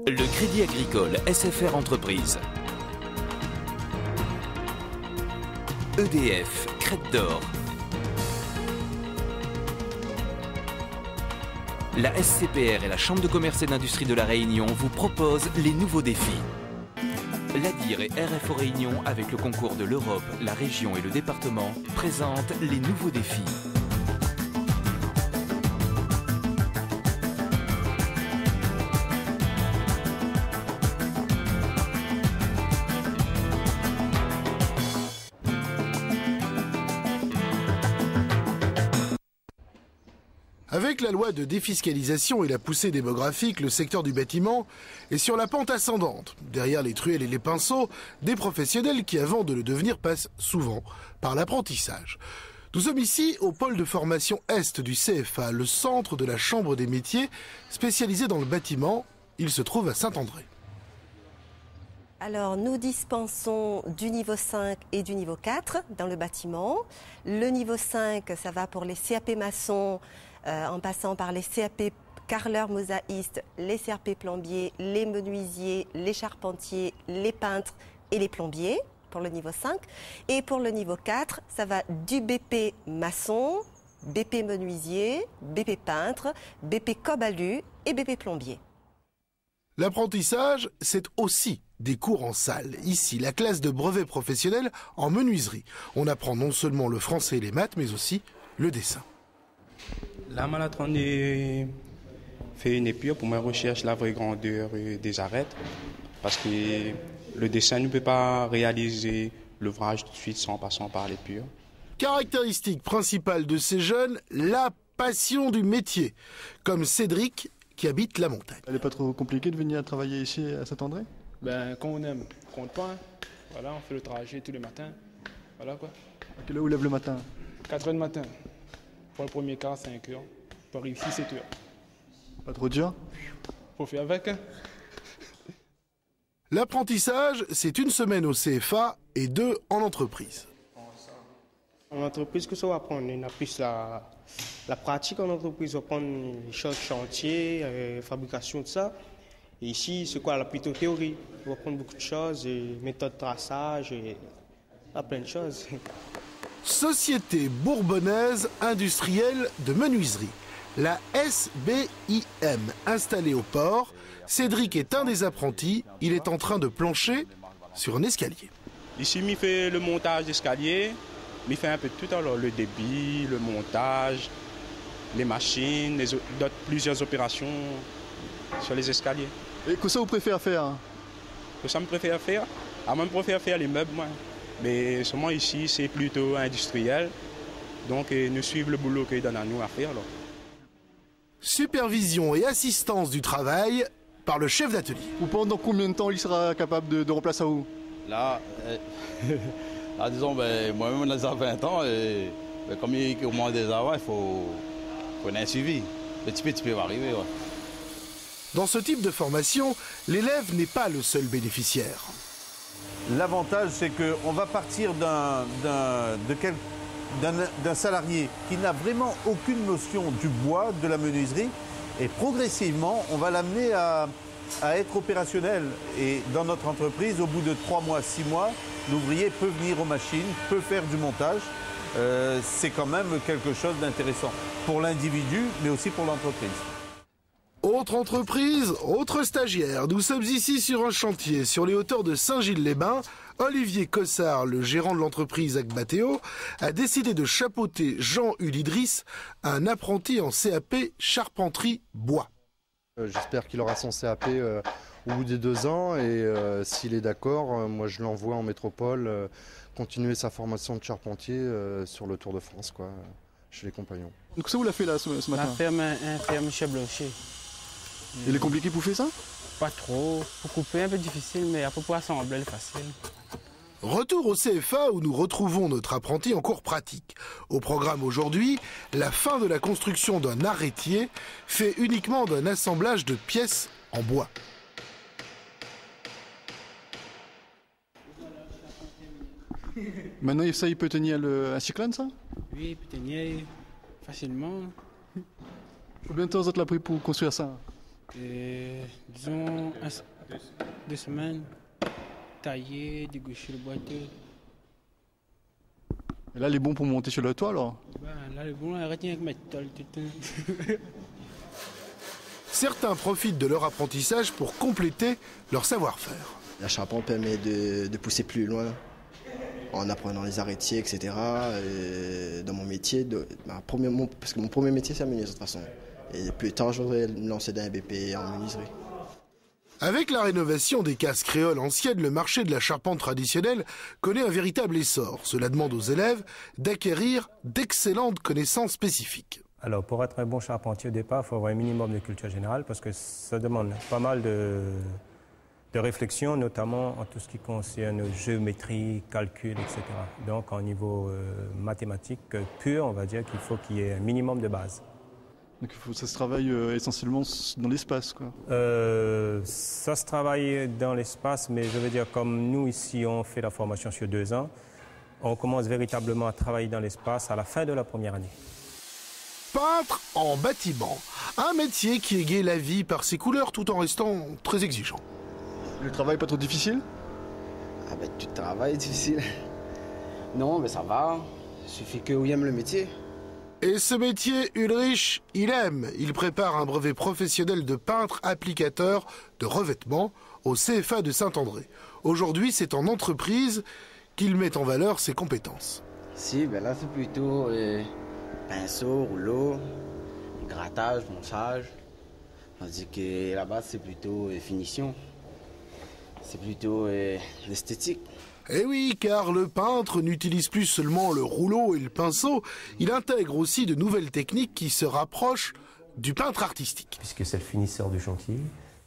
Le Crédit Agricole SFR Entreprise. EDF, Crête d'Or. La SCPR et la Chambre de commerce et d'industrie de la Réunion vous proposent les nouveaux défis. L'ADIR et RFO Réunion, avec le concours de l'Europe, la région et le département, présentent les nouveaux défis. Avec la loi de défiscalisation et la poussée démographique, le secteur du bâtiment est sur la pente ascendante. Derrière les truelles et les pinceaux, des professionnels qui, avant de le devenir, passent souvent par l'apprentissage. Nous sommes ici au pôle de formation Est du CFA, le centre de la Chambre des métiers spécialisé dans le bâtiment. Il se trouve à Saint-André. Alors, nous dispensons du niveau 5 et du niveau 4 dans le bâtiment. Le niveau 5, ça va pour les CAP maçons, en passant par les CAP carreleurs mosaïstes, les CAP plombiers, les menuisiers, les charpentiers, les peintres et les plombiers pour le niveau 5. Et pour le niveau 4, ça va du BP maçon, BP menuisier, BP peintre, BP cobalu et BP plombier. L'apprentissage, c'est aussi des cours en salle. Ici, la classe de brevet professionnel en menuiserie. On apprend non seulement le français et les maths, mais aussi le dessin. Là, je suis en train de faire une épure pour ma recherche la vraie grandeur des arêtes. Parce que le dessin ne peut pas réaliser l'ouvrage tout de suite sans passant par l'épure. Caractéristique principale de ces jeunes, la passion du métier. Comme Cédric, qui habite la montagne. Elle n'est pas trop compliqué de venir travailler ici à Saint-André? Ben, quand on aime, quand on compte pas. Voilà, on fait le trajet tous les matins. Voilà quoi. À quelle heure vous lève le matin? 4 heures du matin. Pour le premier quart, 5 heures. Pour arriver ici, 7 heures. Pas trop dur? Faut faire avec. Hein. L'apprentissage, c'est une semaine au CFA et 2 en entreprise. En entreprise, que ça va apprendre? On a plus la pratique en entreprise, on va prendre les choses chantier, fabrication, tout ça. Et ici, c'est quoi? La plutôt théorie. On va prendre beaucoup de choses, méthode de traçage, et plein de choses. Société bourbonnaise industrielle de menuiserie, la SBIM, installée au port. Cédric est un des apprentis, il est en train de plancher sur un escalier. Ici, il fait le montage d'escalier, il fait un peu de tout, alors le débit, le montage, les machines, plusieurs opérations sur les escaliers. Et que ça vous préférez faire? Que ça me préfère faire? Moi, je préfère faire les meubles, moi. Mais seulement ici, c'est plutôt industriel. Donc, nous suivons le boulot qu'ils donnent à nous à faire. Alors. Supervision et assistance du travail par le chef d'atelier. Ou pendant combien de temps il sera capable de remplacer à vous? Là, disons, moi-même, on a 20 ans, et comme il commence des avant, il faut un suivi. Petit peu va arriver. Ouais. Dans ce type de formation, l'élève n'est pas le seul bénéficiaire. L'avantage, c'est qu'on va partir d'un salarié qui n'a vraiment aucune notion du bois, de la menuiserie, et progressivement, on va l'amener à être opérationnel. Et dans notre entreprise, au bout de 3 mois, 6 mois, l'ouvrier peut venir aux machines, peut faire du montage. C'est quand même quelque chose d'intéressant pour l'individu, mais aussi pour l'entreprise. Autre entreprise, autre stagiaire. Nous sommes ici sur un chantier sur les hauteurs de Saint-Gilles-les-Bains. Olivier Cossard, le gérant de l'entreprise Agbateo, a décidé de chapeauter Jean-Hul Idriss, un apprenti en CAP charpenterie bois. J'espère qu'il aura son CAP au bout des 2 ans et s'il est d'accord, moi je l'envoie en métropole continuer sa formation de charpentier sur le Tour de France, quoi, chez les compagnons. Donc ça vous l'a fait là ce matin? La ferme chez Blocher. Il est compliqué pour faire ça? Pas trop. Pour couper, un peu difficile, mais après pour assembler, c'est facile. Retour au CFA où nous retrouvons notre apprenti en cours pratique. Au programme aujourd'hui, la fin de la construction d'un arrêtier fait uniquement d'un assemblage de pièces en bois. Maintenant, ça, il peut tenir un cyclone, ça? Oui, il peut tenir facilement. Combien de temps vous avez pris pour construire ça? Disons 2 semaines, tailler, dégaucher le boiteux. Et là, les bons pour monter sur le toit, alors? Là, les bons, arrêtez avec ma tôle tout le temps. Certains profitent de leur apprentissage pour compléter leur savoir-faire. La charpente permet de pousser plus loin en apprenant les arrêtiers, etc. Et dans mon métier, parce que mon premier métier, c'est la menuiserie de toute façon. Et plus tard, je voudrais me lancer dans un BP en menuiserie. Avec la rénovation des cases créoles anciennes, le marché de la charpente traditionnelle connaît un véritable essor. Cela demande aux élèves d'acquérir d'excellentes connaissances spécifiques. Alors, pour être un bon charpentier au départ, il faut avoir un minimum de culture générale parce que ça demande pas mal de réflexion, notamment en tout ce qui concerne géométrie, calcul, etc. Donc, en niveau mathématique pur, on va dire qu'il faut qu'il y ait un minimum de base. Donc ça se travaille essentiellement dans l'espace, quoi. Ça se travaille dans l'espace, mais je veux dire, comme nous ici, on fait la formation sur 2 ans, on commence véritablement à travailler dans l'espace à la fin de la première année. Peintre en bâtiment, un métier qui égaye la vie par ses couleurs tout en restant très exigeant. Le travail pas trop difficile? Ah ben, du travail difficile. Non, mais ça va. Il suffit qu'on aime le métier. Et ce métier, Ulrich, il aime. Il prépare un brevet professionnel de peintre applicateur de revêtement au CFA de Saint-André. Aujourd'hui, c'est en entreprise qu'il met en valeur ses compétences. Si, ben là, c'est plutôt pinceau, rouleau, grattage, montage. Tandis que là-bas, c'est plutôt finition. C'est plutôt l'esthétique. Eh oui, car le peintre n'utilise plus seulement le rouleau et le pinceau, il intègre aussi de nouvelles techniques qui se rapprochent du peintre artistique. Puisque c'est le finisseur du chantier,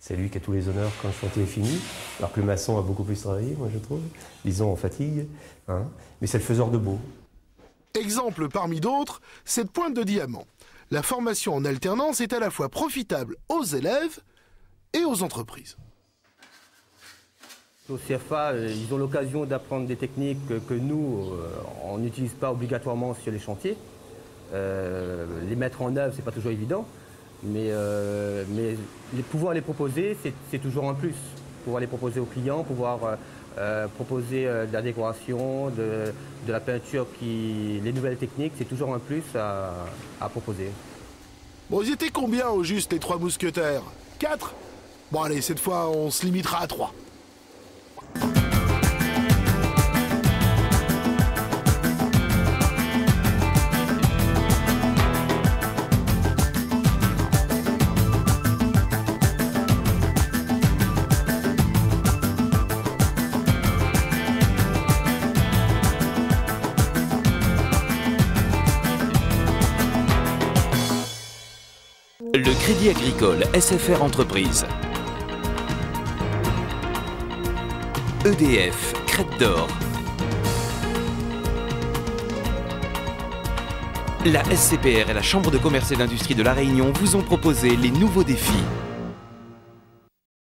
c'est lui qui a tous les honneurs quand le chantier est fini, alors que le maçon a beaucoup plus travaillé, moi je trouve. Disons, on fatigue, hein, mais c'est le faiseur de beau. Exemple parmi d'autres, cette pointe de diamant. La formation en alternance est à la fois profitable aux élèves et aux entreprises. Au CFA, ils ont l'occasion d'apprendre des techniques que nous, on n'utilise pas obligatoirement sur les chantiers. Les mettre en œuvre, c'est pas toujours évident, mais pouvoir les proposer, c'est toujours un plus. Pouvoir les proposer aux clients, pouvoir proposer de la décoration, de la peinture, les nouvelles techniques, c'est toujours un plus à proposer. Bon, ils étaient combien au juste les 3 mousquetaires? 4? Bon allez, cette fois on se limitera à 3. Le Crédit Agricole SFR Entreprise. EDF, Crête d'Or. La SCPR et la Chambre de commerce et d'industrie de La Réunion vous ont proposé les nouveaux défis.